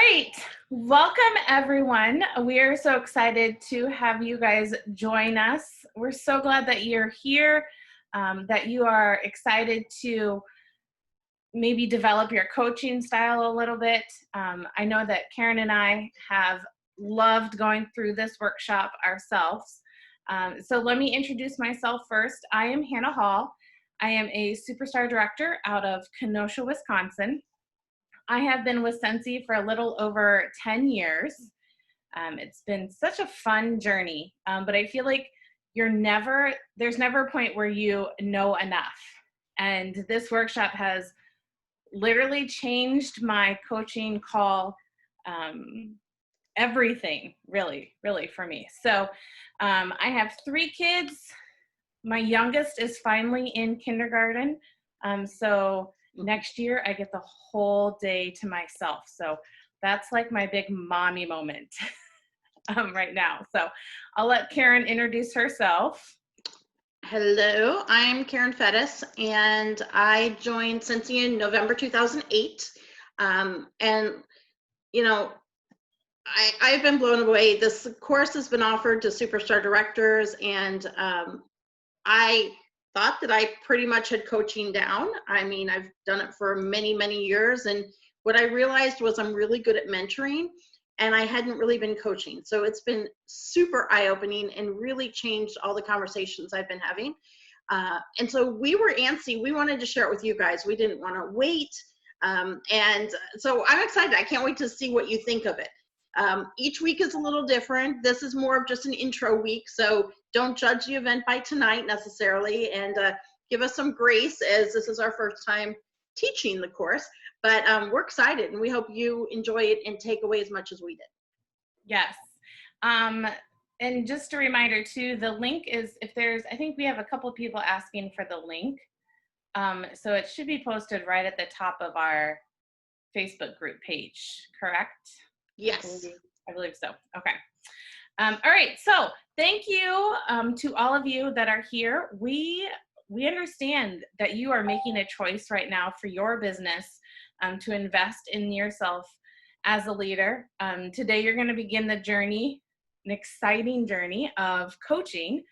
right, welcome everyone. We are so excited to have you guys join us. We're so glad that you're here, that you are excited to maybe develop your coaching style a little bit. I know that Karen and I have loved going through this workshop ourselves. So let me introduce myself first. I am Hannah Hall. I am a Superstar Director out of Kenosha, Wisconsin. I have been with Scentsy for a little over 10 years. It's been such a fun journey, but I feel like there's never a point where you know enough. And this workshop has literally changed my coaching call, everything, really, really for me. So I have 3 kids. My youngest is finally in kindergarten. So next year I get the whole day to myself. So that's like my big mommy moment right now. So I'll let Karen introduce herself. Hello, I'm Karen Fettis, and I joined Scentsy in November 2008. And, you know, I've been blown away. This course has been offered to Superstar Directors, and I thought that I pretty much had coaching down. I mean, I've done it for many, many years, and what I realized was I'm really good at mentoring, and I hadn't really been coaching. So it's been super eye-opening and really changed all the conversations I've been having. And so we were antsy. We wanted to share it with you guys. We didn't want to wait. And so I'm excited. I can't wait to see what you think of it. Each week is a little different. This is more of just an intro week. So don't judge the event by tonight necessarily, and give us some grace as this is our first time teaching the course. But we're excited, and we hope you enjoy it and take away as much as we did. Yes. And just a reminder too, the link is, I think we have a couple people asking for the link. So it should be posted right at the top of our Facebook group page, correct? Yes. I believe so. Okay. All right. So thank you to all of you that are here. We understand that you are making a choice right now for your business to invest in yourself as a leader. Today, you're going to begin the journey, an exciting journey of coaching.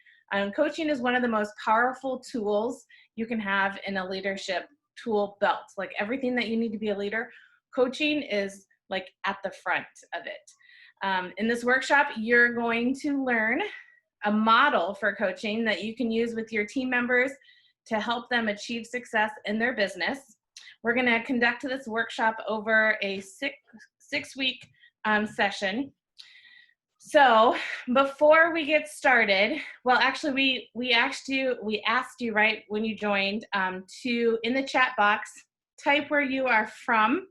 Coaching is one of the most powerful tools you can have in a leadership tool belt. Like everything that you need to be a leader, coaching is like at the front of it. In this workshop, you're going to learn a model for coaching that you can use with your team members to help them achieve success in their business. We're going to conduct this workshop over a six-week session. So before we get started, well, actually, we asked you right when you joined to, in the chat box, type where you are from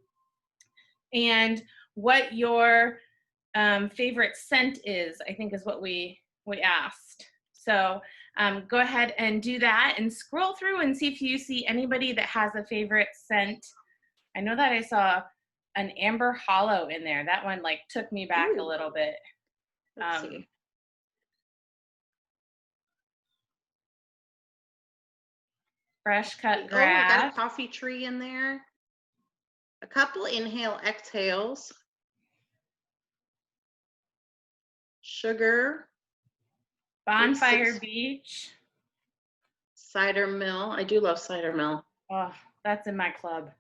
and what your favorite scent is, I think is what we asked. So go ahead and do that and scroll through and see if you see anybody that has a favorite scent. I know that I saw an Amber Hollow in there. That one like took me back a little bit. Let's see. Fresh cut grass. Oh, I got a coffee tree in there. A couple inhale exhales. Sugar. Bonfire Beach. Cider Mill. I do love Cider Mill. Oh, that's in my club.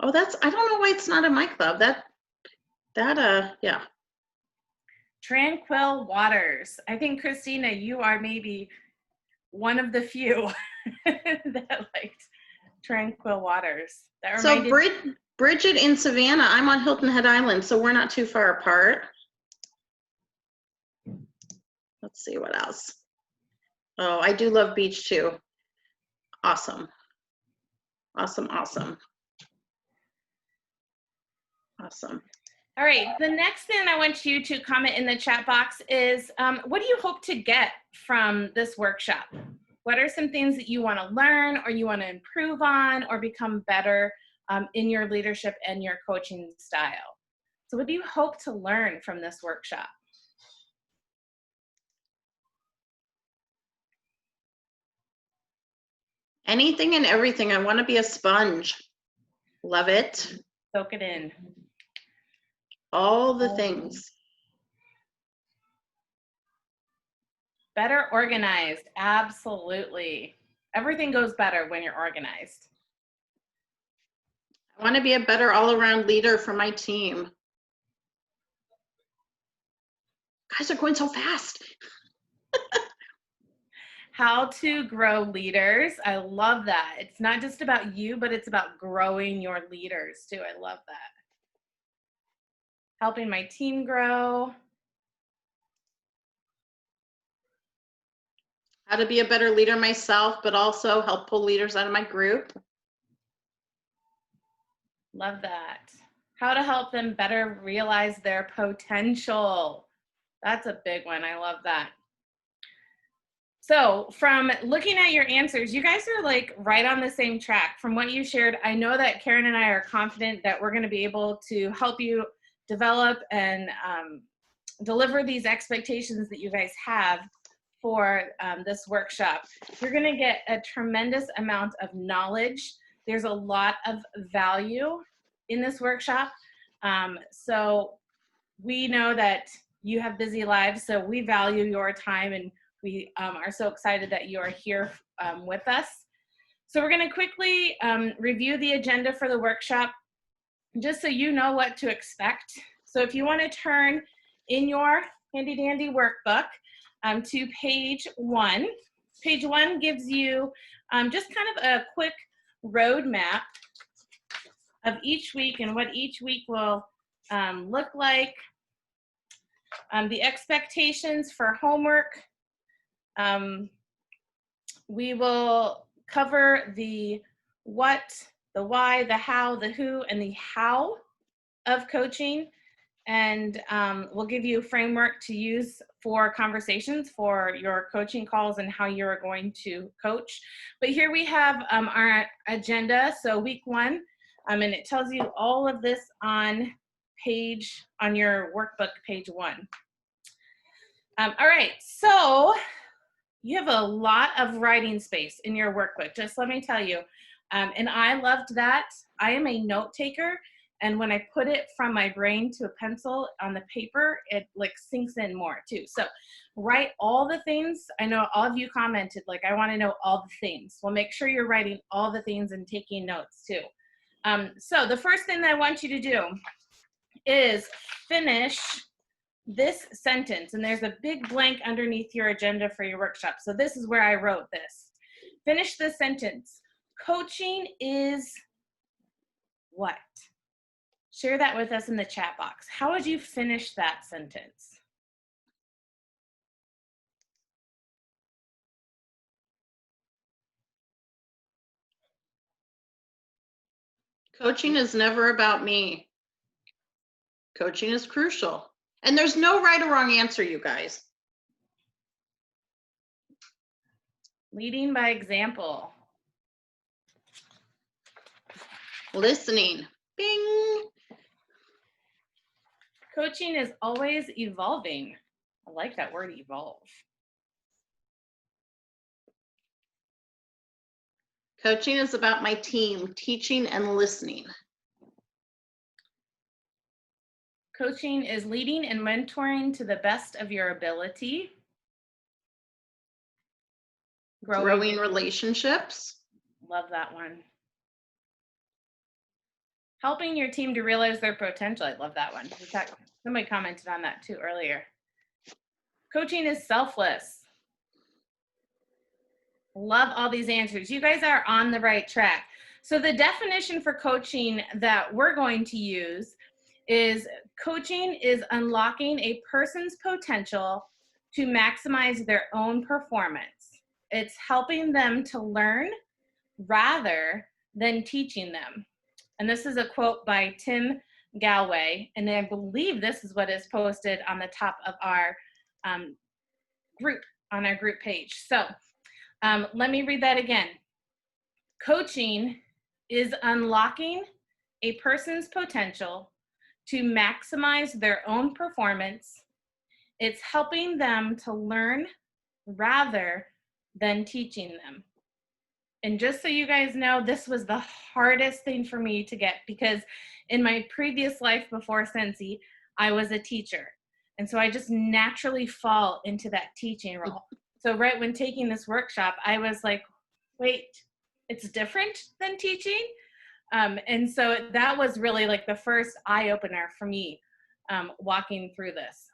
Oh, I don't know why it's not in my club. Yeah. Tranquil Waters. I think, Christina, you are maybe one of the few that liked Tranquil Waters. So Bridget in Savannah, I'm on Hilton Head Island, so we're not too far apart. Let's see what else. Oh, I do love beach too. Awesome. Awesome, awesome. Awesome. All right, the next thing I want you to comment in the chat box is, what do you hope to get from this workshop? What are some things that you want to learn or you want to improve on or become better in your leadership and your coaching style? So what do you hope to learn from this workshop? Anything and everything. I want to be a sponge. Love it. Soak it in. All the things. Better organized. Absolutely. Everything goes better when you're organized. I want to be a better all-around leader for my team. Guys are going so fast. How to grow leaders. I love that. It's not just about you, but it's about growing your leaders too. I love that. Helping my team grow. How to be a better leader myself, but also help pull leaders out of my group. Love that. How to help them better realize their potential. That's a big one. I love that. So from looking at your answers, you guys are like right on the same track. From what you shared, I know that Karen and I are confident that we're going to be able to help you develop and deliver these expectations that you guys have for this workshop. You're going to get a tremendous amount of knowledge. There's a lot of value in this workshop. So we know that you have busy lives, so we value your time, and we are so excited that you are here with us. So we're going to quickly review the agenda for the workshop, just so you know what to expect. So if you want to turn in your handy dandy workbook to page 1. Page 1 gives you just kind of a quick roadmap of each week and what each week will look like. The expectations for homework. We will cover the what, the why, the how, the who, and the how of coaching. And we'll give you a framework to use for conversations for your coaching calls and how you're going to coach. But here we have our agenda. So week 1, and it tells you all of this on your workbook, page 1. All right, so you have a lot of writing space in your workbook, just let me tell you. And I loved that. I am a note taker, and when I put it from my brain to a pencil on the paper, it like sinks in more too. So write all the things. I know all of you commented, like, I want to know all the things. Well, make sure you're writing all the things and taking notes too. So the first thing that I want you to do is finish this sentence, and there's a big blank underneath your agenda for your workshop. So this is where I wrote this. Finish the sentence. Coaching is what? Share that with us in the chat box. How would you finish that sentence? Coaching is never about me. Coaching is crucial. And there's no right or wrong answer, you guys. Leading by example. Listening. Bing. Coaching is always evolving. I like that word, evolve. Coaching is about my team, teaching and listening. Coaching is leading and mentoring to the best of your ability. Growing relationships. Love that one. Helping your team to realize their potential. I love that one. Somebody commented on that too earlier. Coaching is selfless. Love all these answers. You guys are on the right track. So the definition for coaching that we're going to use is coaching is unlocking a person's potential to maximize their own performance. It's helping them to learn rather than teaching them. And this is a quote by Tim Galway, and I believe this is what is posted on the top of our group, on our group page. So let me read that again. Coaching is unlocking a person's potential to maximize their own performance. It's helping them to learn rather than teaching them. And just so you guys know, this was the hardest thing for me to get, because in my previous life before Scentsy, I was a teacher. And so I just naturally fall into that teaching role. So right when taking this workshop, I was like, wait, it's different than teaching? And so that was really like the first eye opener for me walking through this.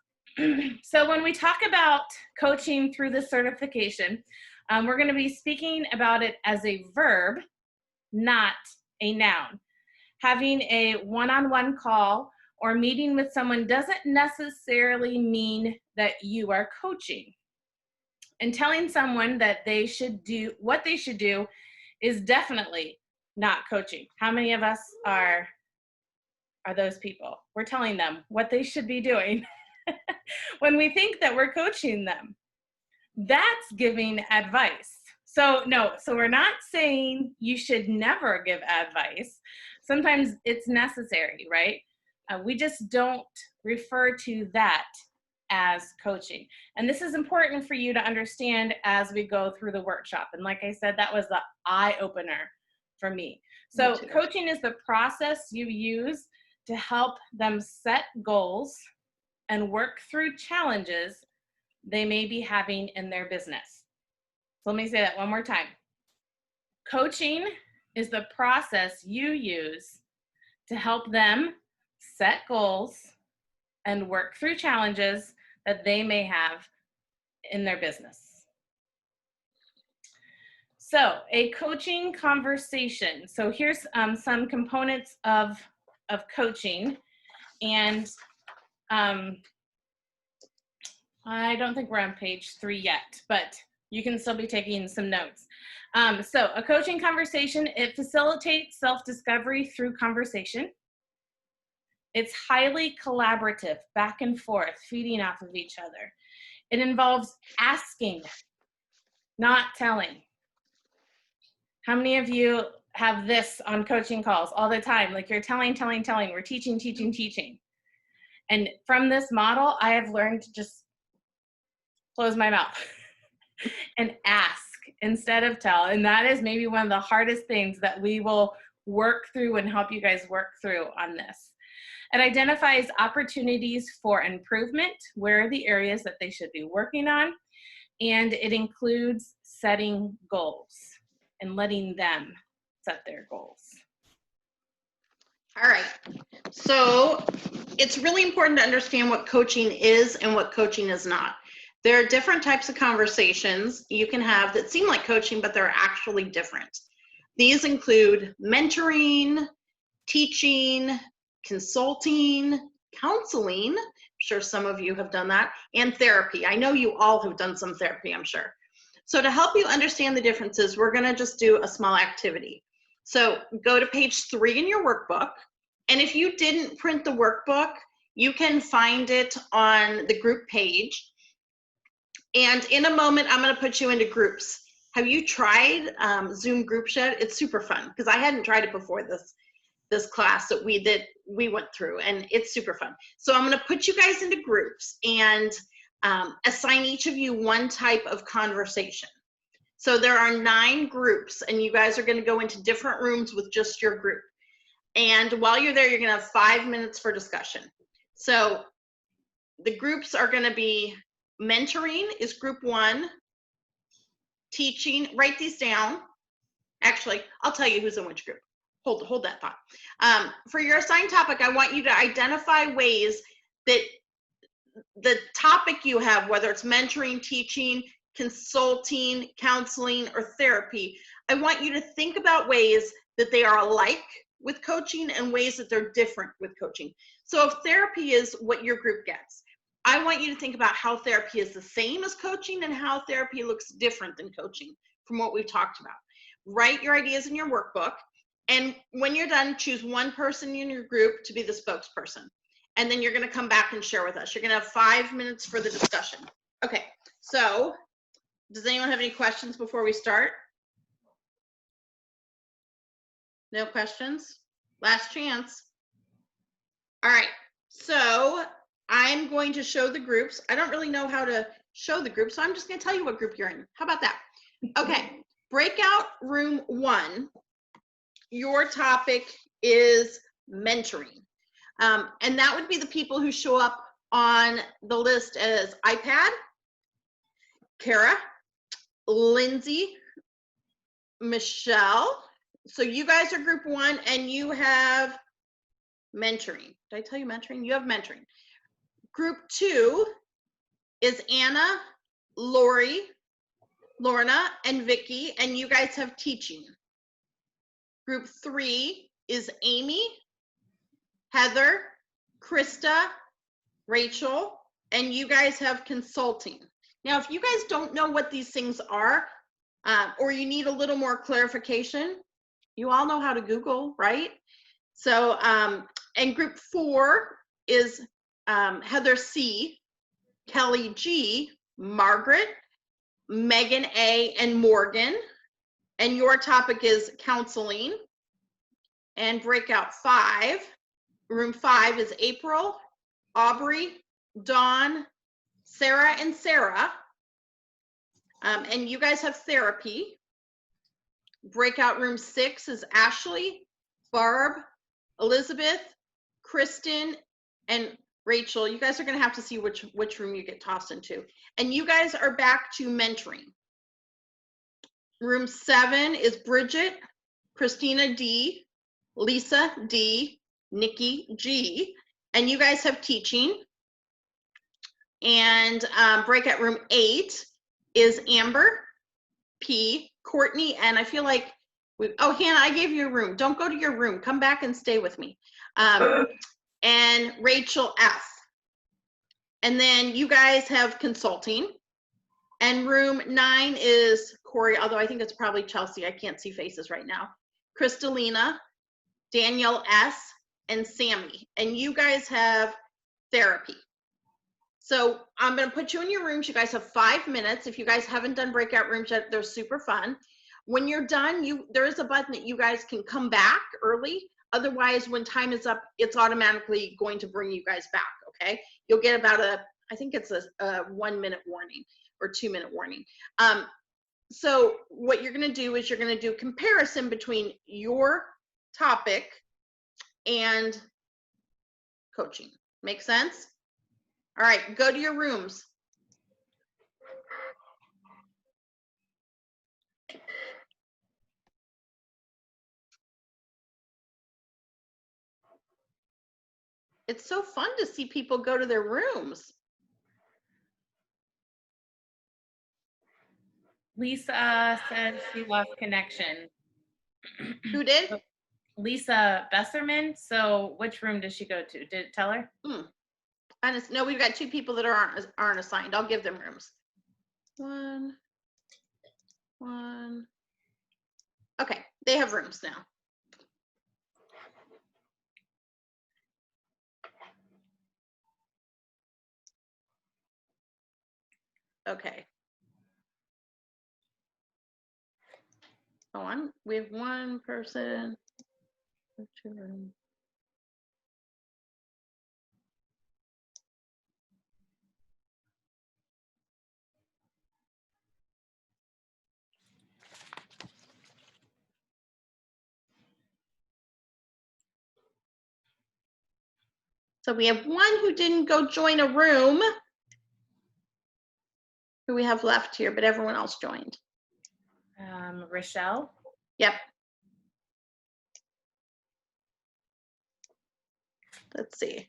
So when we talk about coaching through the certification, we're going to be speaking about it as a verb, not a noun. Having a one-on-one call or meeting with someone doesn't necessarily mean that you are coaching. And telling someone that they should do what they should do is definitely not coaching. How many of us are those people? We're telling them what they should be doing when we think that we're coaching them. That's giving advice. So no, so we're not saying you should never give advice. Sometimes it's necessary, right? We just don't refer to that as coaching. And this is important for you to understand as we go through the workshop. And like I said, that was the eye opener for me. So coaching is the process you use to help them set goals and work through challenges they may be having in their business. So let me say that one more time. Coaching is the process you use to help them set goals and work through challenges that they may have in their business. So a coaching conversation. So here's some components of coaching. And I don't think we're on page 3 yet, but you can still be taking some notes. So a coaching conversation, it facilitates self-discovery through conversation. It's highly collaborative, back and forth, feeding off of each other. It involves asking, not telling. How many of you have this on coaching calls all the time? Like you're telling. We're teaching. And from this model, I have learned to just close my mouth and ask instead of tell. And that is maybe one of the hardest things that we will work through and help you guys work through on this. It identifies opportunities for improvement. Where are the areas that they should be working on? And it includes setting goals and letting them set their goals. All right. So it's really important to understand what coaching is and what coaching is not. There are different types of conversations you can have that seem like coaching, but they're actually different. These include mentoring, teaching, consulting, counseling. I'm sure some of you have done that, and therapy. I know you all have done some therapy, I'm sure. So to help you understand the differences, we're going to just do a small activity. So go to page 3 in your workbook. And if you didn't print the workbook, you can find it on the group page. And in a moment, I'm going to put you into groups. Have you tried Zoom groups yet? It's super fun because I hadn't tried it before this class that we went through, and it's super fun. So I'm going to put you guys into groups and assign each of you one type of conversation. So there are 9 groups, and you guys are going to go into different rooms with just your group. And while you're there, you're going to have 5 minutes for discussion. So the groups are going to be mentoring is group 1, teaching, write these down. Actually, I'll tell you who's in which group. Hold that thought. For your assigned topic, I want you to identify ways that the topic you have, whether it's mentoring, teaching, consulting, counseling, or therapy, I want you to think about ways that they are alike with coaching and ways that they're different with coaching. So if therapy is what your group gets, I want you to think about how therapy is the same as coaching and how therapy looks different than coaching from what we've talked about. Write your ideas in your workbook, and when you're done, choose one person in your group to be the spokesperson. And then you're going to come back and share with us. You're going to have 5 minutes for the discussion. Okay, so does anyone have any questions before we start? No questions? Last chance. All right, so I'm going to show the groups. I don't really know how to show the group, so I'm just going to tell you what group you're in. How about that? Okay, breakout room 1. Your topic is mentoring. And that would be the people who show up on the list as iPad, Kara, Lindsay, Michelle. So you guys are group 1 and you have mentoring. Did I tell you mentoring? You have mentoring. Group 2 is Anna, Lori, Lorna, and Vicky, and you guys have teaching. Group 3 is Amy, Heather, Krista, Rachel, and you guys have consulting. Now, if you guys don't know what these things are, or you need a little more clarification, you all know how to Google, right? So, and group 4 is Heather C, Kelly G, Margaret, Megan A, and Morgan. And your topic is counseling. And breakout 5, room 5 is April, Aubrey, Dawn, Sarah, and Sarah. And you guys have therapy. Breakout room 6 is Ashley, Barb, Elizabeth, Kristen, and Rachel. You guys are going to have to see which room you get tossed into. And you guys are back to mentoring. Room 7 is Bridget, Christina D, Lisa D, Nikki G, and you guys have teaching. And breakout room 8 is Amber P, Courtney, and I feel like oh, Hannah, I gave you a room. Don't go to your room. Come back and stay with me. And Rachel F. And then you guys have consulting. And room 9 is Corey, although I think it's probably Chelsea. I can't see faces right now. Kristalina, Danielle S, and Sammy. And you guys have therapy. So I'm going to put you in your rooms. You guys have 5 minutes. If you guys haven't done breakout rooms yet, they're super fun. When you're done, there is a button that you guys can come back early. Otherwise, when time is up, it's automatically going to bring you guys back, okay? You'll get about I think it's a 1 minute warning or 2 minute warning. So what you're going to do is you're going to do comparison between your topic and coaching. Make sense? All right, go to your rooms. It's so fun to see people go to their rooms. Lisa said she lost connection. Who did? Lisa Besserman. So which room does she go to? Did it tell her? No, we've got 2 people that aren't assigned. I'll give them rooms. One. Okay, they have rooms now. Okay. We have 1 person. 2 rooms. So we have 1 who didn't go join a room. Who we have left here, but everyone else joined. Rochelle. Yep. Let's see.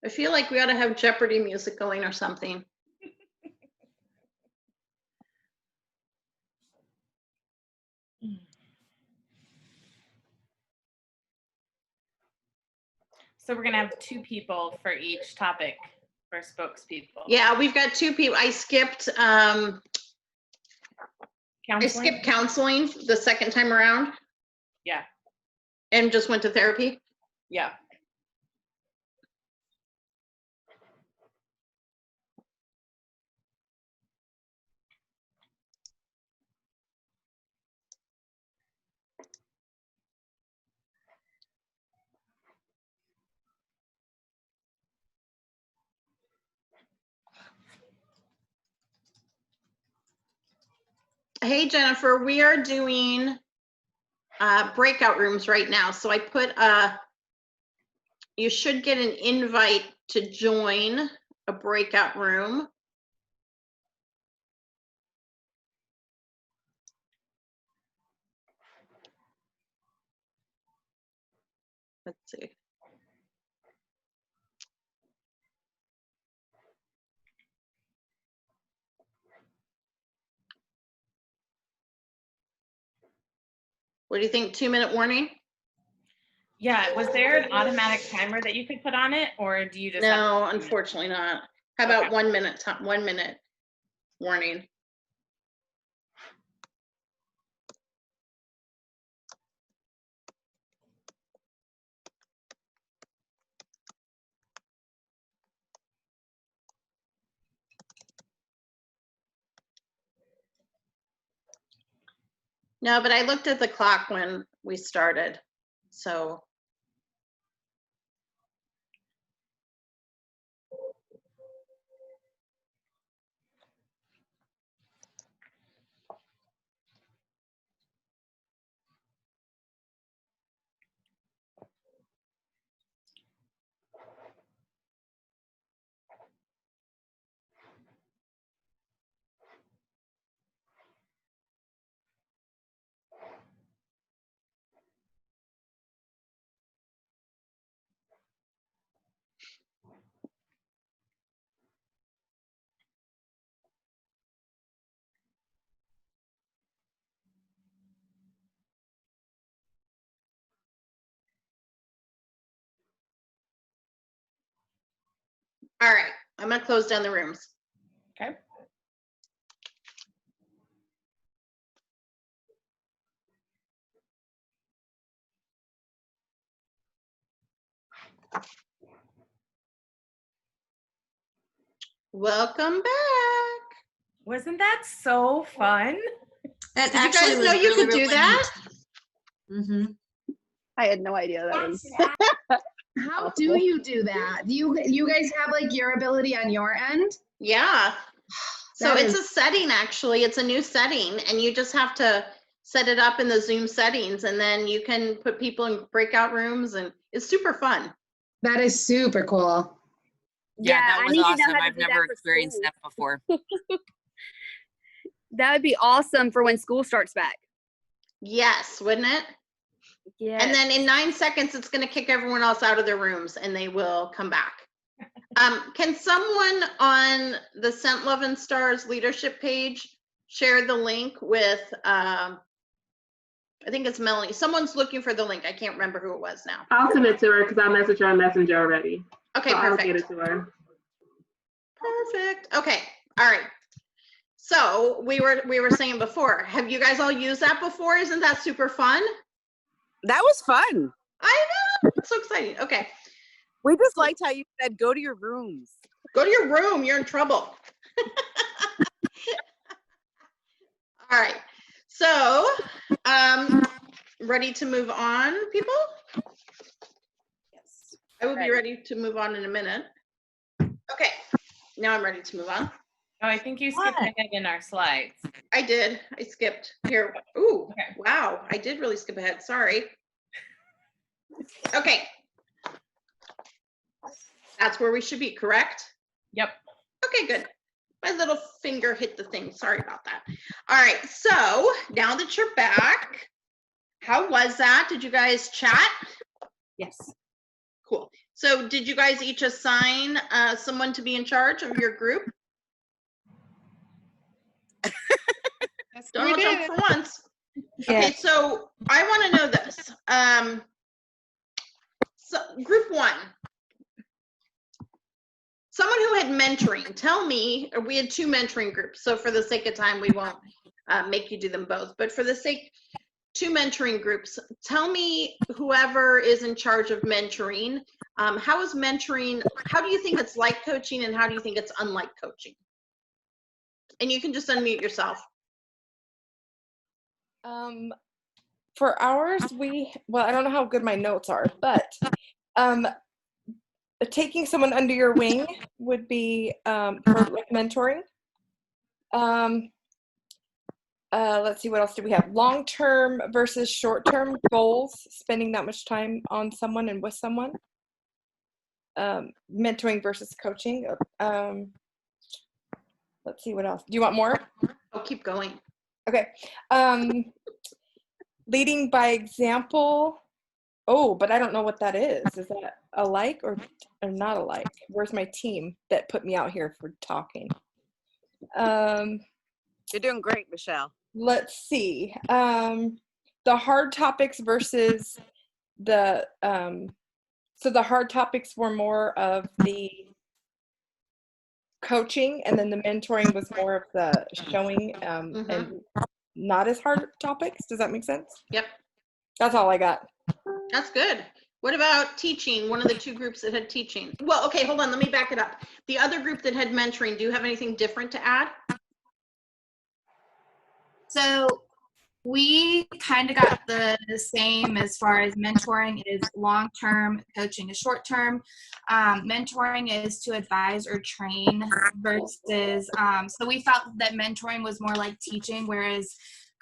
I feel like we ought to have Jeopardy music going or something. So we're gonna have 2 people for each topic for spokespeople. Yeah, we've got 2 people. I skipped Counseling? counseling the second time around Yeah, and just went to therapy. yeah. Hey, Jennifer, we are doing breakout rooms right now. So I put you should get an invite to join a breakout room. Let's see. What do you think? 2-minute warning? Yeah, was there an automatic timer that you could put on it, or do you just have No, to- unfortunately not. How about Okay. 1 minute time, 1 minute warning? No, but I looked at the clock when we started. So all right, I'm gonna close down the rooms. Okay. Welcome back. Wasn't that so fun? That Did you actually guys was know you really, could do really that? Mm-hmm. I had no idea that was. How do you do that? Do you guys have like your ability on your end? Yeah. So That it's is- a setting, actually. It's a new setting, and you just have to set it up in the Zoom settings, and then you can put people in breakout rooms, and it's super fun. That is super cool. Yeah, that I was need to know awesome. how to I've do that never for experienced school. that before. That would be awesome for when school starts back. Yes, wouldn't it? Yeah. And then in 9 seconds, it's going to kick everyone else out of their rooms, and they will come back. Can someone on the Scent Love and Stars leadership page share the link with, I think it's Melanie. Someone's looking for the link. I can't remember who it was now. I'll send it to her because I messaged her on Messenger already. Okay, So I'll get perfect. it to her. Perfect. Okay. All right. So we were saying before, have you guys all used that before? Isn't that super fun? That was fun. I know. It's so exciting. Okay. We just liked how you said, go to your rooms. Go to your room. You're in trouble. All right. So, ready to move on, people? Yes. I will be ready to move on in a minute. Okay. Now I'm ready to move on. Oh, I think you skipped ahead in our slides. I did. I skipped here. Ooh, Okay. wow. I did really skip ahead. Sorry. Okay. That's where we should be, correct? Yep. Okay, good. My little finger hit the thing. Sorry about that. All right. So now that you're back, how was that? Did you guys chat? Yes. Cool. So did you guys each assign someone to be in charge of your group? Don't all jump for once. Okay, so I want to know this. So group one, someone who had mentoring, tell me, or we had 2 mentoring groups. So for the sake of time, we won't make you do them both, but for the sake, 2 mentoring groups, tell me whoever is in charge of mentoring, how is mentoring, how do you think it's like coaching and how do you think it's unlike coaching? And you can just unmute yourself. For ours, well, I don't know how good my notes are, but taking someone under your wing would be for like mentoring. Let's see, what else do we have? Long-term versus short-term goals, spending that much time on someone and with someone. Mentoring versus coaching. Let's see, what else? Do you want more? Oh, keep going. Okay. Leading by example. Oh, but I don't know what that is. Is that alike or not alike? Where's my team that put me out here for talking? You're doing great, Michelle. Let's see. The hard topics versus the so the hard topics were more of the coaching, and then the mentoring was more of the showing and not as hard topics. Does that make sense? Yep. That's all I got. That's good. What about teaching? One of the 2 groups that had teaching. Well, okay, hold on. Let me back it up. The other group that had mentoring, do you have anything different to add? So we kind of got the same as far as mentoring is long-term, coaching is short-term. Mentoring is to advise or train versus, so we felt that mentoring was more like teaching, whereas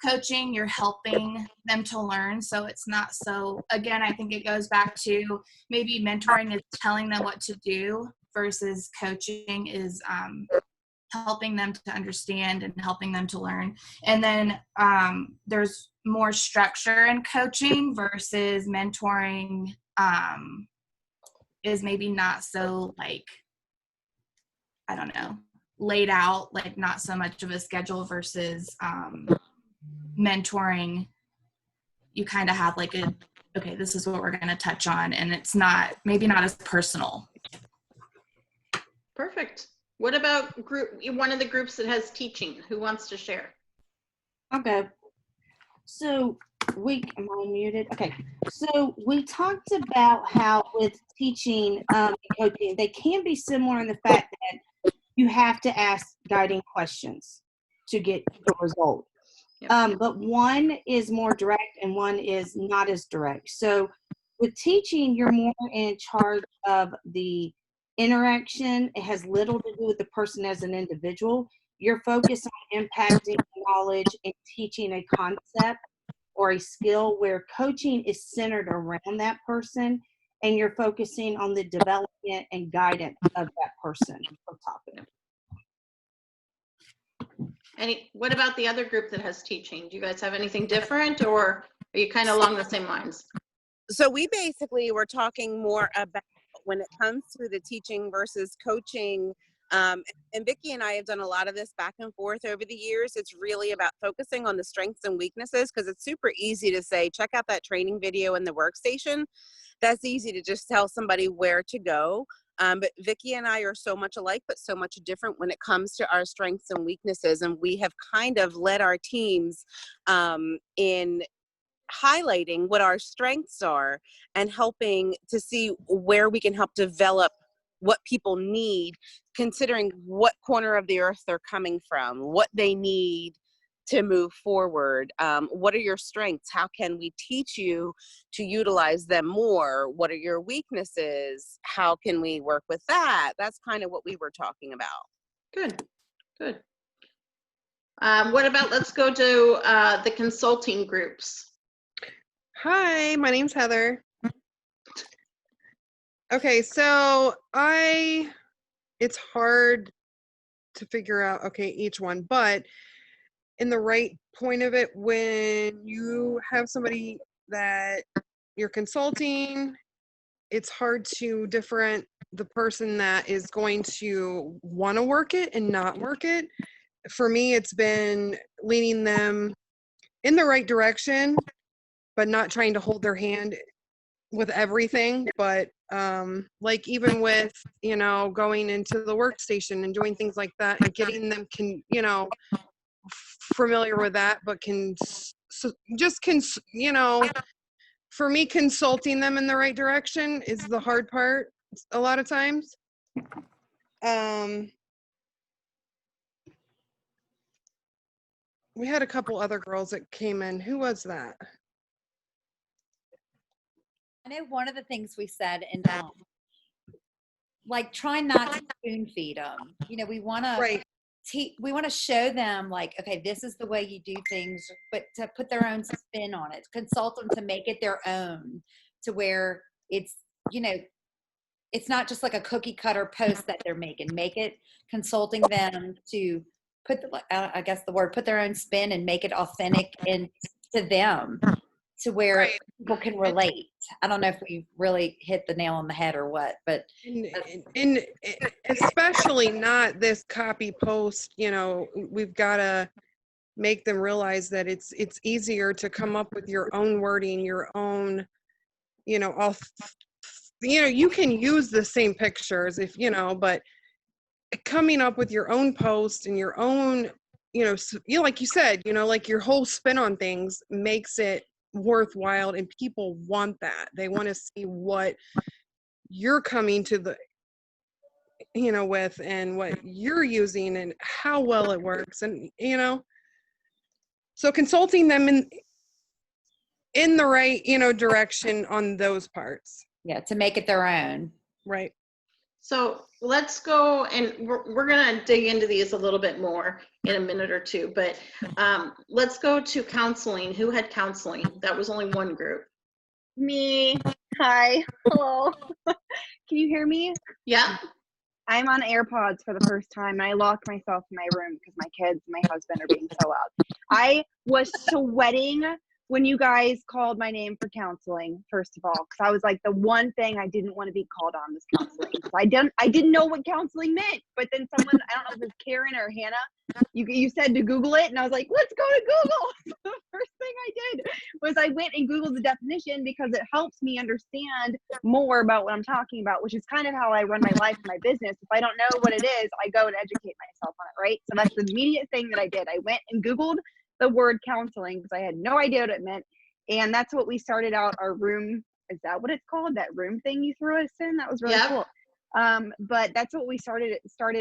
coaching, you're helping them to learn. So it's not so, again, I think it goes back to maybe mentoring is telling them what to do versus coaching is helping them to understand and helping them to learn. And then there's more structure in coaching versus mentoring is maybe not so like, I don't know, laid out, like not so much of a schedule versus mentoring. You kind of have like okay, this is what we're going to touch on. And it's not, maybe not as personal. Perfect. What about one of the groups that has teaching? Who wants to share? Okay. So am I muted? Okay. So we talked about how with teaching and coaching, they can be similar in the fact that you have to ask guiding questions to get the result. Yep. But one is more direct and one is not as direct. So with teaching, you're more in charge of the interaction. It has little to do with the person as an individual. You're focused on impacting knowledge and teaching a concept or a skill, where coaching is centered around that person and you're focusing on the development and guidance of that person per topic. What about the other group that has teaching? Do you guys have anything different, or are you kind of along the same lines? So we basically were talking more about when it comes to the teaching versus coaching. And Vicki and I have done a lot of this back and forth over the years. It's really about focusing on the strengths and weaknesses, because it's super easy to say, check out that training video in the workstation. That's easy to just tell somebody where to go. But Vicki and I are so much alike, but so much different when it comes to our strengths and weaknesses. And we have kind of led our teams in highlighting what our strengths are and helping to see where we can help develop what people need, considering what corner of the earth they're coming from, what they need to move forward. What are your strengths? How can we teach you to utilize them more? What are your weaknesses? How can we work with that? That's kind of what we were talking about. Good, good. What about, let's go to the consulting groups. Hi, my name's Heather. Okay, so it's hard to figure out, okay, each one, but in the right point of it, when you have somebody that you're consulting, it's hard to different the person that is going to want to work it and not work it. For me, it's been leading them in the right direction, but not trying to hold their hand with everything. But like even with, you know, going into the workstation and doing things like that and getting them familiar with that, but you know, for me, consulting them in the right direction is the hard part a lot of times. We had a couple other girls that came in. Who was that? I know one of the things we said, and like try not to spoon feed them. You know, we want to we want to show them like, okay, this is the way you do things, but to put their own spin on it, consult them to make it their own, to where it's, you know, it's not just like a cookie cutter post that they're making. Make it consulting them to put I guess the word, put their own spin and make it authentic and to them, to where people can relate. I don't know if we really hit the nail on the head or what, but and especially not this copy post, you know, we've got to make them realize that it's easier to come up with your own wording, your own, you know, you can use the same pictures if, you know, but coming up with your own post and your own, you know, like you said, you know, like your whole spin on things makes it worthwhile, and people want that. They want to see what you're coming to the, you know, with, and what you're using and how well it works, and, you know, so consulting them in the right, you know, direction on those parts. Yeah, to make it their own. Right. So let's go, and we're going to dig into these a little bit more in a minute or two, but let's go to counseling. Who had counseling? That was only one group. Me. Hi. Hello. Can you hear me? Yeah. I'm on AirPods for the first time, and I locked myself in my room because my kids and my husband are being so loud. I was sweating when you guys called my name for counseling, first of all, because I was like, the one thing I didn't want to be called on was counseling. So I didn't know what counseling meant, but then someone, I don't know if it was Karen or Hannah, you said to Google it, and I was like, let's go to Google. So the first thing I did was I went and Googled the definition, because it helps me understand more about what I'm talking about, which is kind of how I run my life and my business. If I don't know what it is, I go and educate myself on it, right? So that's the immediate thing that I did. I went and Googled the word counseling because I had no idea what it meant. And that's what we started out our room. Is that what it's called? That room thing you threw us in? That was really cool. But that's what we started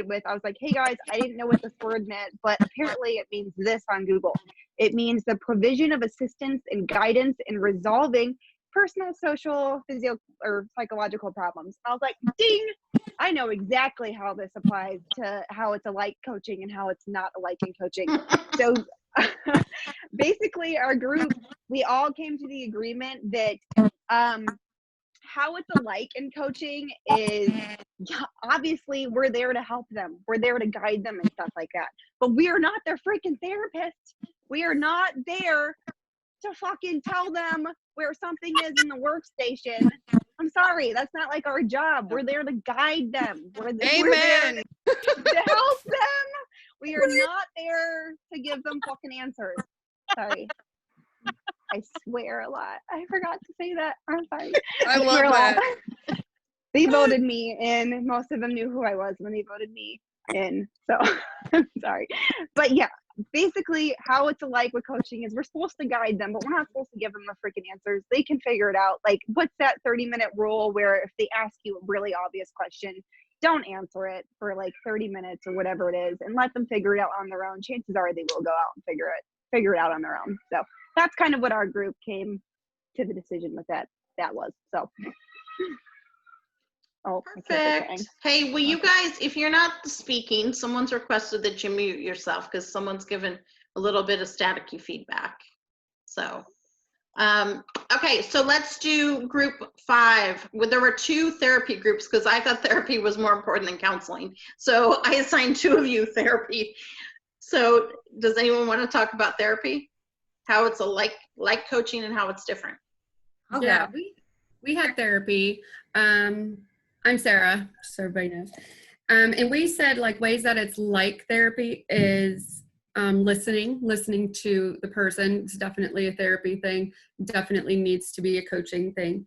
with. I was like, hey guys, I didn't know what this word meant, but apparently it means this on Google. It means the provision of assistance and guidance in resolving personal, social, physical, or psychological problems. I was like, ding, I know exactly how this applies to how it's a like coaching and how it's not a like in coaching. So basically our group, we all came to the agreement that how it's alike in coaching is, obviously we're there to help them, we're there to guide them and stuff like that, but we are not their freaking therapist. We are not there to fucking tell them where something is in the workstation. I'm sorry, that's not like our job. We're there to guide them. We're there to help them. We are not there to give them fucking answers. Sorry. I swear a lot. I forgot to say that. I'm sorry. I love that. They voted me in. Most of them knew who I was when they voted me in. So I'm sorry. But yeah, basically how it's alike with coaching is we're supposed to guide them, but we're not supposed to give them the freaking answers. They can figure it out. Like, what's that 30-minute rule where if they ask you a really obvious question, don't answer it for like 30 minutes or whatever it is, and let them figure it out on their own. Chances are they will go out and figure it out on their own. So that's kind of what our group came to the decision with that was. So perfect. Hey, will you guys, if you're not speaking, someone's requested that you mute yourself because someone's given a little bit of staticky feedback. So okay, so let's do group 5. There were 2 therapy groups because I thought therapy was more important than counseling. So I assigned 2 of you therapy. So does anyone want to talk about therapy? How it's a like coaching and how it's different? Yeah, we had therapy. I'm Sarah, so everybody knows. And we said like ways that it's like therapy is listening to the person. It's definitely a therapy thing. Definitely needs to be a coaching thing.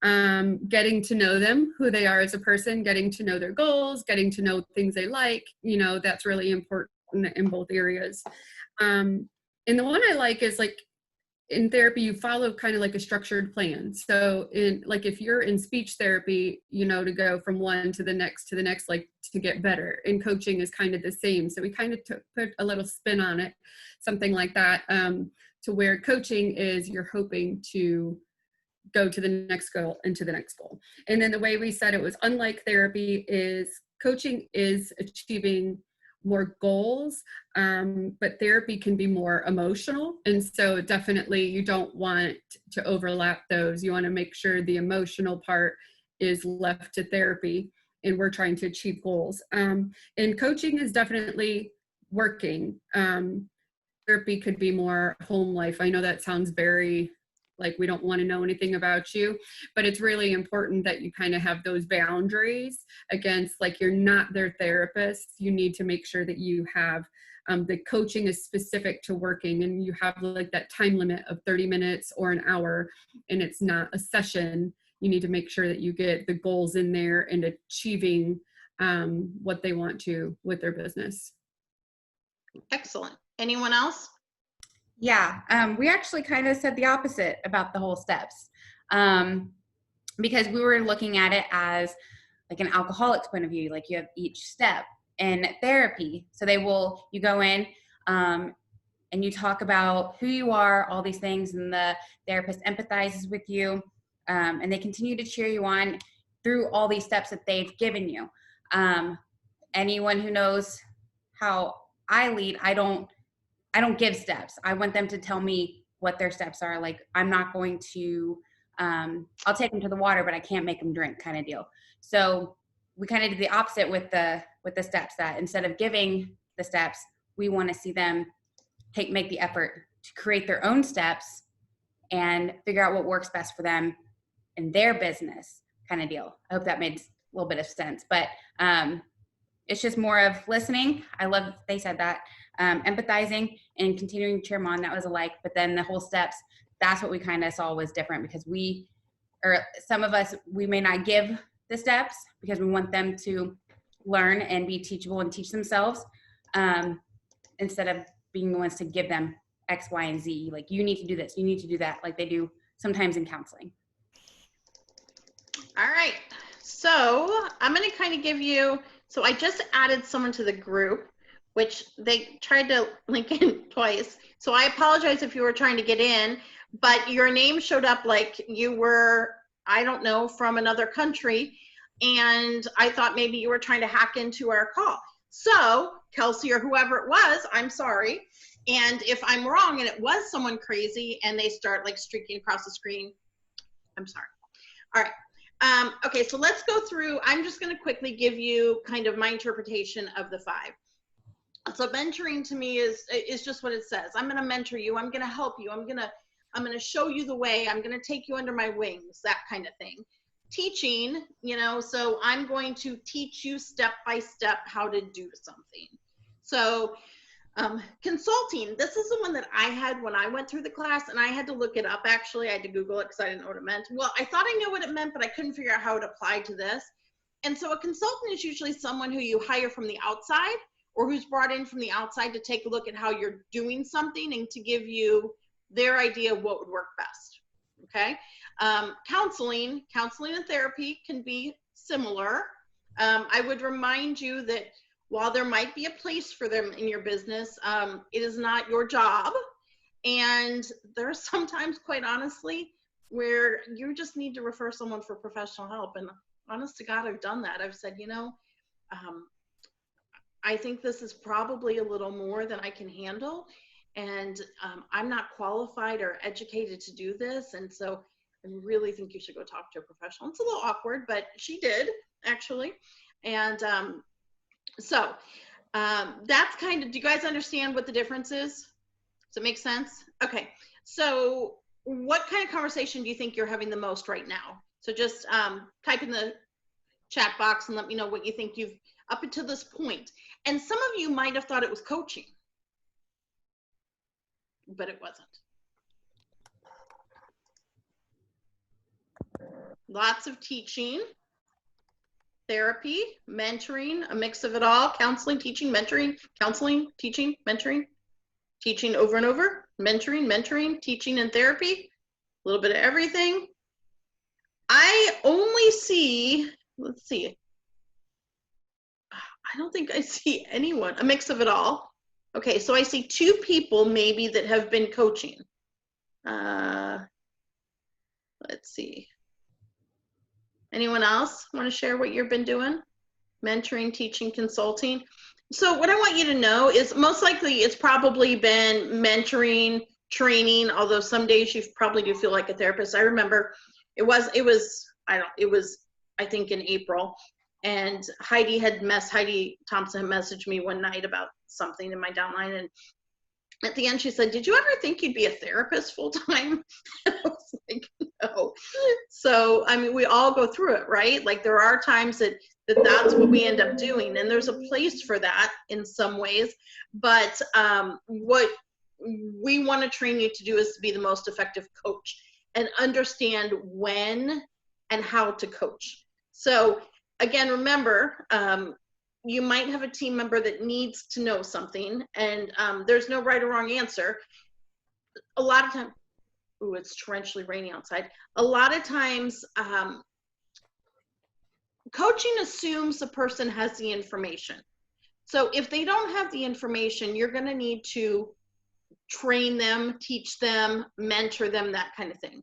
Getting to know them, who they are as a person, getting to know their goals, getting to know things they like, that's really important in both areas. And the one I like is like in therapy, you follow kind of like a structured plan. So if you're in speech therapy, to go from one to the next, like to get better. And coaching is kind of the same. So we kind of put a little spin on it, something like that, to where coaching is you're hoping to go to the next goal and to the next goal. And then the way we said it was unlike therapy is coaching is achieving more goals, but therapy can be more emotional. And so definitely you don't want to overlap those. You want to make sure the emotional part is left to therapy and we're trying to achieve goals. And coaching is definitely working. Therapy could be more home life. I know that sounds very like we don't want to know anything about you, but it's really important that you kind of have those boundaries against like you're not their therapist. You need to make sure that you have the coaching is specific to working and you have like that time limit of 30 minutes or an hour and it's not a session. You need to make sure that you get the goals in there and achieving what they want to with their business. Excellent. Anyone else? Yeah, we actually kind of said the opposite about the whole steps because we were looking at it as like an alcoholic's point of view, like you have each step in therapy. So you go in and you talk about who you are, all these things, and the therapist empathizes with you and they continue to cheer you on through all these steps that they've given you. Anyone who knows how I lead, I don't give steps. I want them to tell me what their steps are. Like I'm not going to, I'll take them to the water, but I can't make them drink kind of deal. So we kind of did the opposite with the steps, that instead of giving the steps, we want to see them make the effort to create their own steps and figure out what works best for them in their business kind of deal. I hope that made a little bit of sense, but it's just more of listening. I love they said that. Empathizing and continuing to cheer them on, that was alike, but then the whole steps, that's what we kind of saw was different because some of us, we may not give the steps because we want them to learn and be teachable and teach themselves instead of being the ones to give them X, Y, and Z. Like you need to do this, you need to do that, like they do sometimes in counseling. All right, so I'm going to kind of give you, so I just added someone to the group, which they tried to link in twice. So I apologize if you were trying to get in, but your name showed up like you were, I don't know, from another country. And I thought maybe you were trying to hack into our call. So Kelsey or whoever it was, I'm sorry. And if I'm wrong and it was someone crazy and they start like streaking across the screen, I'm sorry. All right. Okay, so let's go through. I'm just going to quickly give you kind of my interpretation of the 5. So mentoring to me is just what it says. I'm going to mentor you. I'm going to help you. I'm going to show you the way. I'm going to take you under my wings, that kind of thing. Teaching, so I'm going to teach you step by step how to do something. So consulting, this is the one that I had when I went through the class, and I had to look it up actually. I had to Google it because I didn't know what it meant. Well, I thought I knew what it meant, but I couldn't figure out how it applied to this. And so a consultant is usually someone who you hire from the outside or who's brought in from the outside to take a look at how you're doing something and to give you their idea of what would work best, okay? Counseling and therapy can be similar. I would remind you that while there might be a place for them in your business, it is not your job. And there's sometimes, quite honestly, where you just need to refer someone for professional help. And honest to God, I've done that. I've said, I think this is probably a little more than I can handle. And I'm not qualified or educated to do this. And so I really think you should go talk to a professional. It's a little awkward, but she did actually. And so that's kind of, do you guys understand what the difference is? Does it make sense? Okay. So what kind of conversation do you think you're having the most right now? So just type in the chat box and let me know what you think you've up until this point. And some of you might have thought it was coaching, but it wasn't. Lots of teaching, therapy, mentoring, a mix of it all, counseling, teaching, mentoring, counseling, teaching, mentoring, teaching over and over, mentoring, teaching and therapy, a little bit of everything. I only see, let's see, I don't think I see anyone, a mix of it all. Okay, so I see 2 people maybe that have been coaching. Let's see. Anyone else want to share what you've been doing? Mentoring, teaching, consulting. So what I want you to know is most likely it's probably been mentoring, training, although some days you probably do feel like a therapist. I remember it was I think in April, and Heidi Thompson had messaged me one night about something in my downline, and at the end she said, "Did you ever think you'd be a therapist full time?" I was like, no. So I mean, we all go through it, right? Like there are times that's what we end up doing, and there's a place for that in some ways, but what we want to train you to do is to be the most effective coach and understand when and how to coach. So again, remember, you might have a team member that needs to know something, and there's no right or wrong answer. A lot of times, ooh, it's torrentially raining outside. A lot of times, coaching assumes the person has the information. So if they don't have the information, you're going to need to train them, teach them, mentor them, that kind of thing.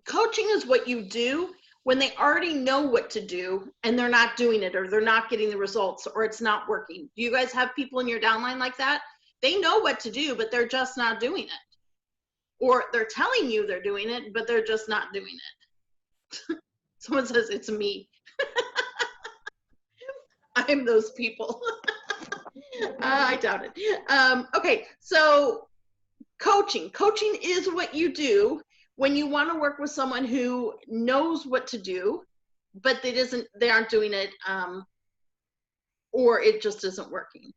Coaching is what you do when they already know what to do and they're not doing it, or they're not getting the results, or it's not working. Do you guys have people in your downline like that? They know what to do, but they're just not doing it. Or they're telling you they're doing it, but they're just not doing it. Someone says, it's me. I'm those people. I doubt it. Okay, so coaching is what you do when you want to work with someone who knows what to do, but they aren't doing it, or it just isn't working.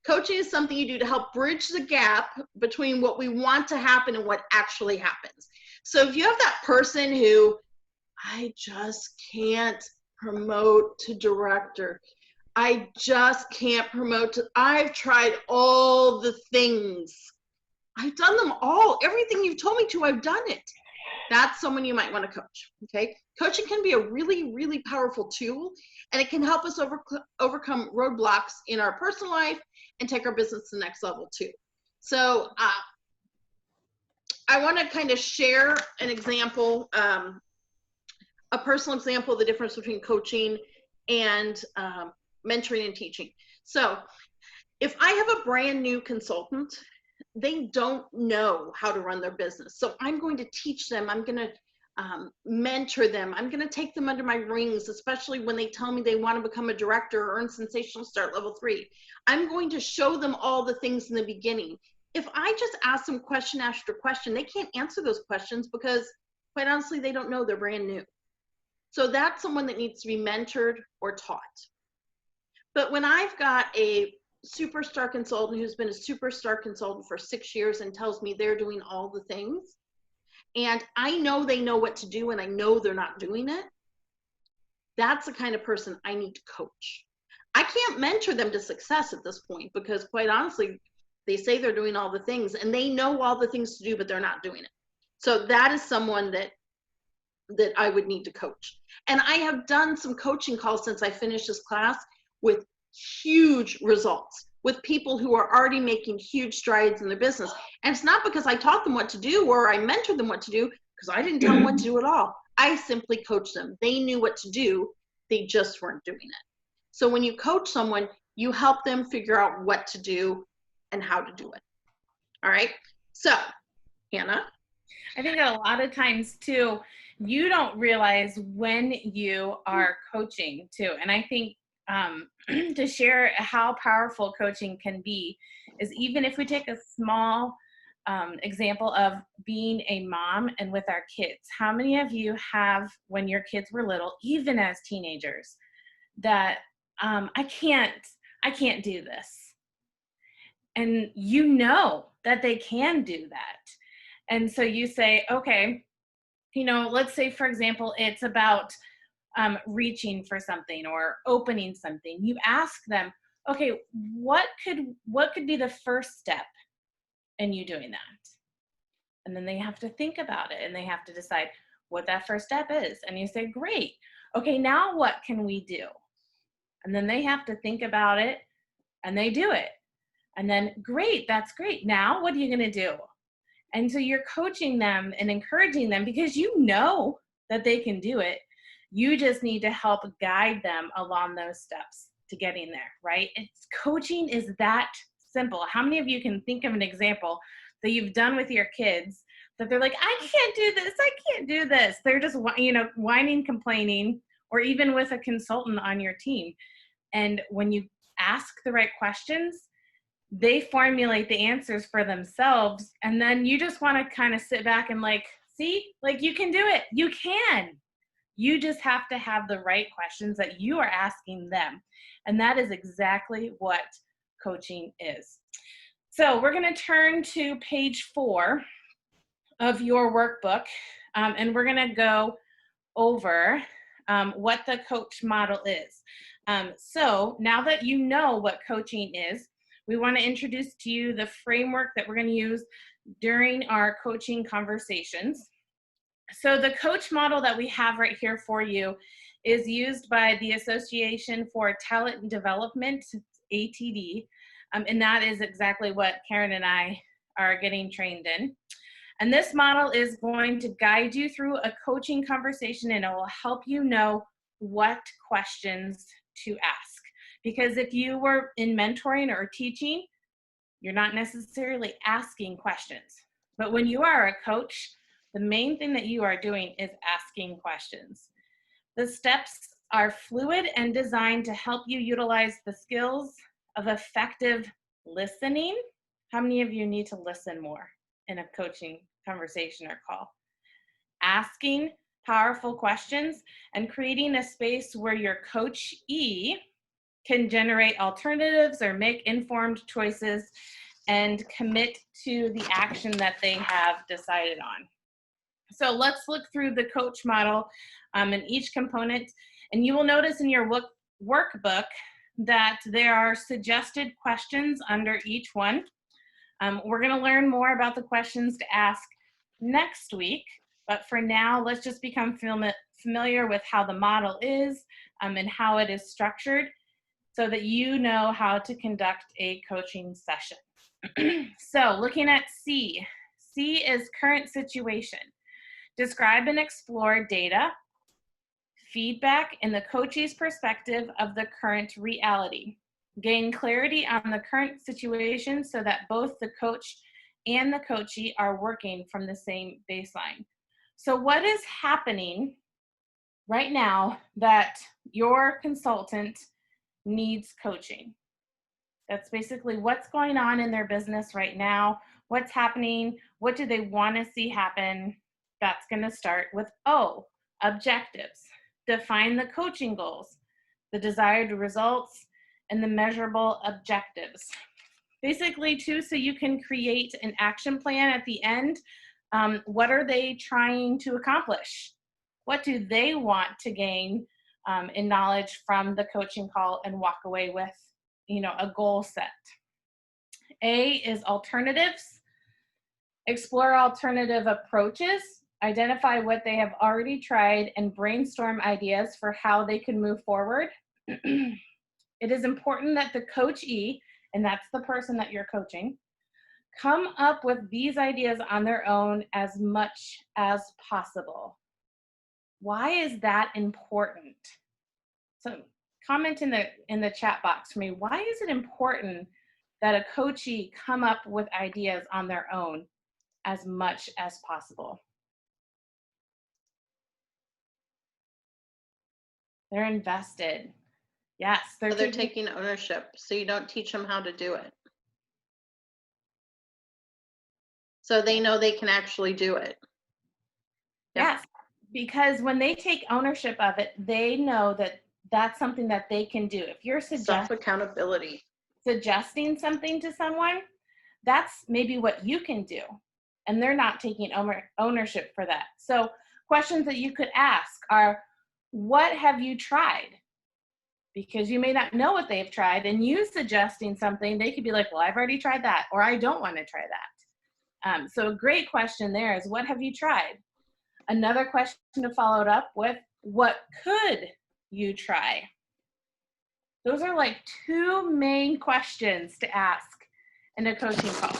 Coaching is something you do to help bridge the gap between what we want to happen and what actually happens. So if you have that person who, I just can't promote to director, I just can't promote to, I've tried all the things. I've done them all. Everything you've told me to, I've done it. That's someone you might want to coach, okay? Coaching can be a really, really powerful tool, and it can help us overcome roadblocks in our personal life and take our business to the next level too. So I want to kind of share an example, a personal example of the difference between coaching and mentoring and teaching. So if I have a brand new consultant, they don't know how to run their business. So I'm going to teach them, I'm going to mentor them, I'm going to take them under my wings, especially when they tell me they want to become a director or earn Sensational Start Level 3. I'm going to show them all the things in the beginning. If I just ask them question after question, they can't answer those questions because, quite honestly, they don't know, they're brand new. So that's someone that needs to be mentored or taught. But when I've got a superstar consultant who's been a superstar consultant for 6 years and tells me they're doing all the things, and I know they know what to do and I know they're not doing it, that's the kind of person I need to coach. I can't mentor them to success at this point because, quite honestly, they say they're doing all the things and they know all the things to do, but they're not doing it. So that is someone that I would need to coach. And I have done some coaching calls since I finished this class with huge results, with people who are already making huge strides in their business. And it's not because I taught them what to do or I mentored them what to do, because I didn't tell them what to do at all. I simply coached them. They knew what to do, they just weren't doing it. So when you coach someone, you help them figure out what to do and how to do it. All right, so Hannah. I think that a lot of times too, you don't realize when you are coaching too. And I think to share how powerful coaching can be is, even if we take a small example of being a mom and with our kids. How many of you have, when your kids were little, even as teenagers, that I can't do this, and you know that they can do that, and so you say, okay, let's say for example it's about reaching for something or opening something. You ask them, okay, what could be the first step in you doing that? And then they have to think about it and they have to decide what that first step is. And you say, great, okay, now what can we do? And then they have to think about it and they do it. And then, great, that's great. Now what are you going to do? And so you're coaching them and encouraging them because you know that they can do it. You just need to help guide them along those steps to getting there, right? Coaching is that simple. How many of you can think of an example that you've done with your kids that they're like, I can't do this, I can't do this. They're just, whining, complaining, or even with a consultant on your team. And when you ask the right questions, they formulate the answers for themselves. And then you just want to kind of sit back and see, you can do it. You can. You just have to have the right questions that you are asking them. And that is exactly what coaching is. So we're going to turn to page 4 of your workbook. And we're going to go over what the coach model is. So now that you know what coaching is, we want to introduce to you the framework that we're going to use during our coaching conversations. So the coach model that we have right here for you is used by the Association for Talent Development, ATD, and that is exactly what Karen and I are getting trained in. And this model is going to guide you through a coaching conversation, and it will help you know what questions to ask. Because if you were in mentoring or teaching, you're not necessarily asking questions. But when you are a coach, the main thing that you are doing is asking questions. The steps are fluid and designed to help you utilize the skills of effective listening. How many of you need to listen more in a coaching conversation or call? Asking powerful questions and creating a space where your coachee can generate alternatives or make informed choices and commit to the action that they have decided on. So let's look through the coach model and each component, and you will notice in your workbook that there are suggested questions under each one. We're going to learn more about the questions to ask next week, but for now, let's just become familiar with how the model is and how it is structured, so that you know how to conduct a coaching session. So looking at C. C is current situation. Describe and explore data, feedback, and the coachee's perspective of the current reality. Gain clarity on the current situation so that both the coach and the coachee are working from the same baseline. So what is happening right now that your consultant needs coaching? That's basically what's going on in their business right now, what's happening, what do they want to see happen. That's going to start with O, objectives. Define the coaching goals, the desired results, and the measurable objectives. Basically, too, so you can create an action plan at the end. What are they trying to accomplish? What do they want to gain in knowledge from the coaching call and walk away with, a goal set? A is alternatives. Explore alternative approaches. Identify what they have already tried and brainstorm ideas for how they can move forward. It is important that the coachee, and that's the person that you're coaching, come up with these ideas on their own as much as possible. Why is that important? So comment in the chat box for me. Why is it important that a coachee come up with ideas on their own as much as possible? They're invested. Yes, they're taking ownership, so you don't teach them how to do it. so they know they can actually do it. Yes, because when they take ownership of it, they know that that's something that they can do. If you're Self-accountability. suggesting something to someone, that's maybe what you can do, and they're not taking ownership for that. So questions that you could ask are, what have you tried? Because you may not know what they've tried, and you suggesting something, they could be like, well, I've already tried that, or I don't want to try that. So a great question there is, what have you tried? Another question to follow it up with, what could you try? Those are like two main questions to ask in a coaching call.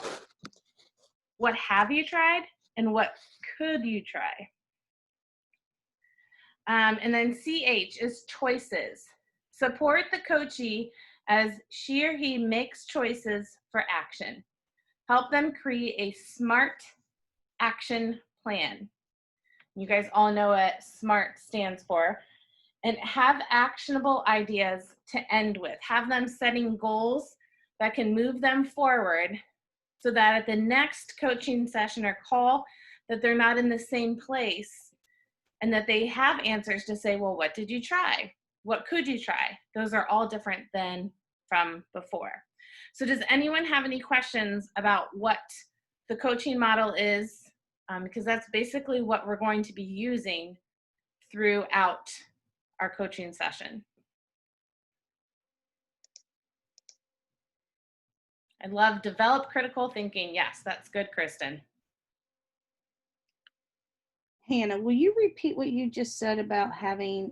What have you tried, and what could you try? And then CH is choices. Support the coachee as she or he makes choices for action. Help them create a SMART action plan. You guys all know what SMART stands for. And have actionable ideas to end with. Have them setting goals that can move them forward so that at the next coaching session or call that they're not in the same place, and that they have answers to say, well, what did you try? What could you try? Those are all different than from before. So does anyone have any questions about what the coaching model is? Because that's basically what we're going to be using throughout our coaching session. I love develop critical thinking. Yes, that's good, Kristen. Hannah, will you repeat what you just said about having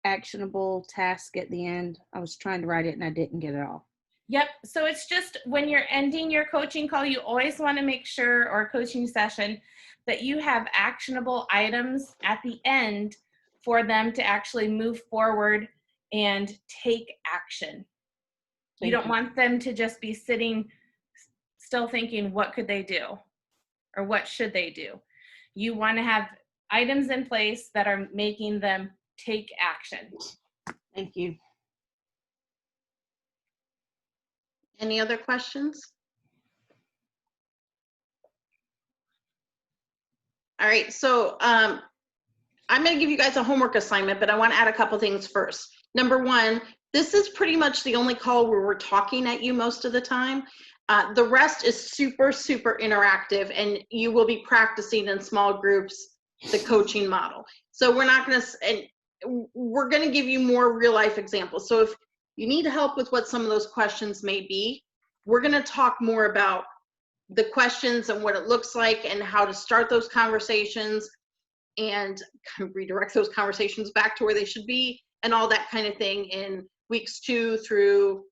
actionable task at the end? I was trying to write it and I didn't get it all. Yep. So it's just when you're ending your coaching call, you always want to make sure, or coaching session, that you have actionable items at the end for them to actually move forward and take action. You don't want them to just be sitting still thinking, what could they do? Or what should they do? You want to have items in place that are making them take action. Thank you. Any other questions? All right, so I'm going to give you guys a homework assignment, but I want to add a couple things first. Number one, this is pretty much the only call where we're talking at you most of the time. The rest is super, super interactive, and you will be practicing in small groups the coaching model. So we're not going to, and we're going to give you more real life examples. So if you need help with what some of those questions may be, we're going to talk more about the questions and what it looks like and how to start those conversations and kind of redirect those conversations back to where they should be and all that kind of thing in weeks 2 through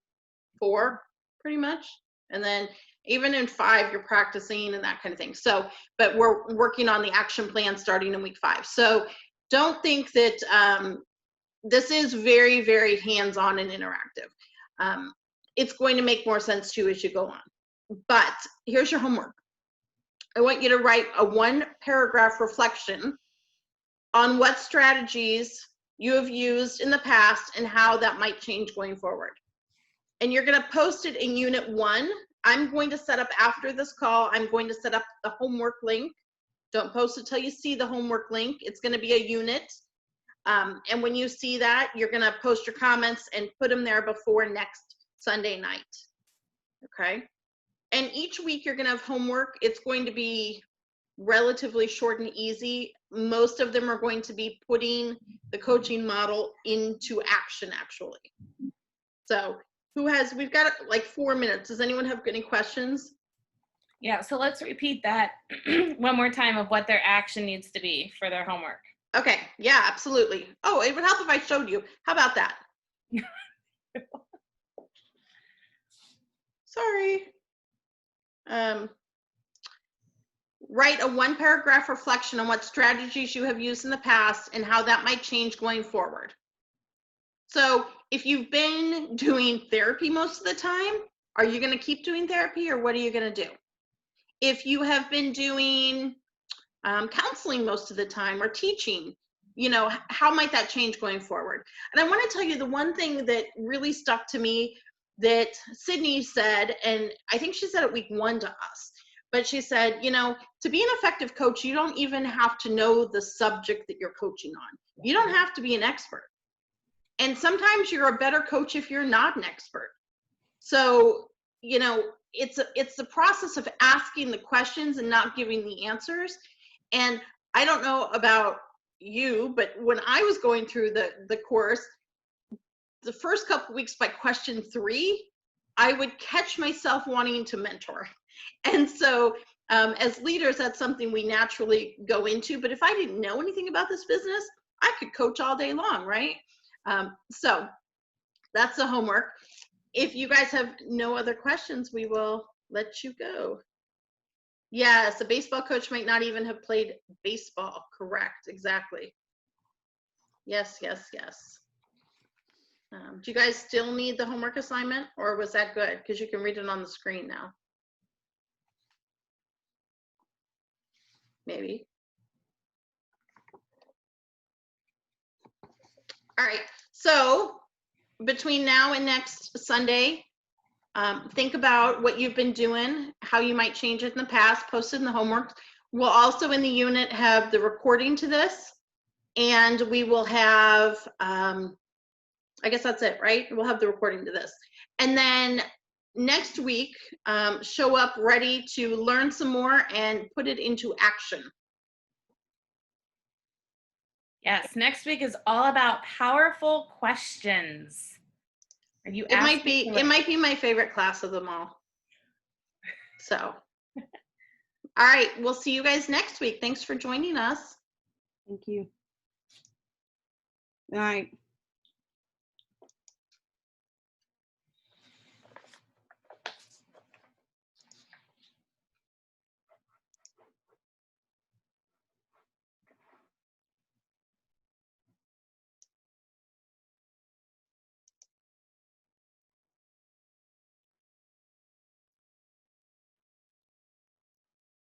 4, pretty much. And then even in 5, you're practicing and that kind of thing. So, but we're working on the action plan starting in week 5. So don't think that this is very, very hands-on and interactive. It's going to make more sense too as you go on. But here's your homework. I want you to write a 1-paragraph reflection on what strategies you have used in the past and how that might change going forward. And you're going to post it in Unit 1. I'm going to set up, after this call, I'm going to set up the homework link. Don't post it till you see the homework link. It's going to be a unit. And when you see that, you're going to post your comments and put them there before next Sunday night. Okay? And each week you're going to have homework. It's going to be relatively short and easy. Most of them are going to be putting the coaching model into action, actually. So we've got like 4 minutes. Does anyone have any questions? Yeah, so let's repeat that one more time of what their action needs to be for their homework. Okay, yeah, absolutely. Oh, it would help if I showed you. How about that? Sorry. Write a 1-paragraph reflection on what strategies you have used in the past and how that might change going forward. So if you've been doing therapy most of the time, are you going to keep doing therapy, or what are you going to do? If you have been doing counseling most of the time or teaching, you know, how might that change going forward? And I want to tell you the one thing that really stuck to me that Sydney said, and I think she said it week 1 to us, But she said, you know, to be an effective coach, you don't even have to know the subject that you're coaching on. You don't have to be an expert. And sometimes you're a better coach if you're not an expert. So, you know, it's the process of asking the questions and not giving the answers. And I don't know about you, but when I was going through the course, the first couple weeks by question 3, I would catch myself wanting to mentor. And so as leaders, that's something we naturally go into. But if I didn't know anything about this business, I could coach all day long, right? So that's the homework. If you guys have no other questions, we will let you go. Yes, a baseball coach might not even have played baseball. Correct, exactly. Yes, yes, yes. Do you guys still need the homework assignment, or was that good? Because you can read it on the screen now. Maybe. All right, so between now and next Sunday, think about what you've been doing, how you might change it in the past, post it in the homework. We'll also in the unit have the recording to this, and we will have, I guess that's it, right? We'll have the recording to this. And then next week, show up ready to learn some more and put it into action. Yes, next week is all about powerful questions. Are you It might be my favorite class of them all. So, all right, we'll see you guys next week. Thanks for joining us. Thank you. All right.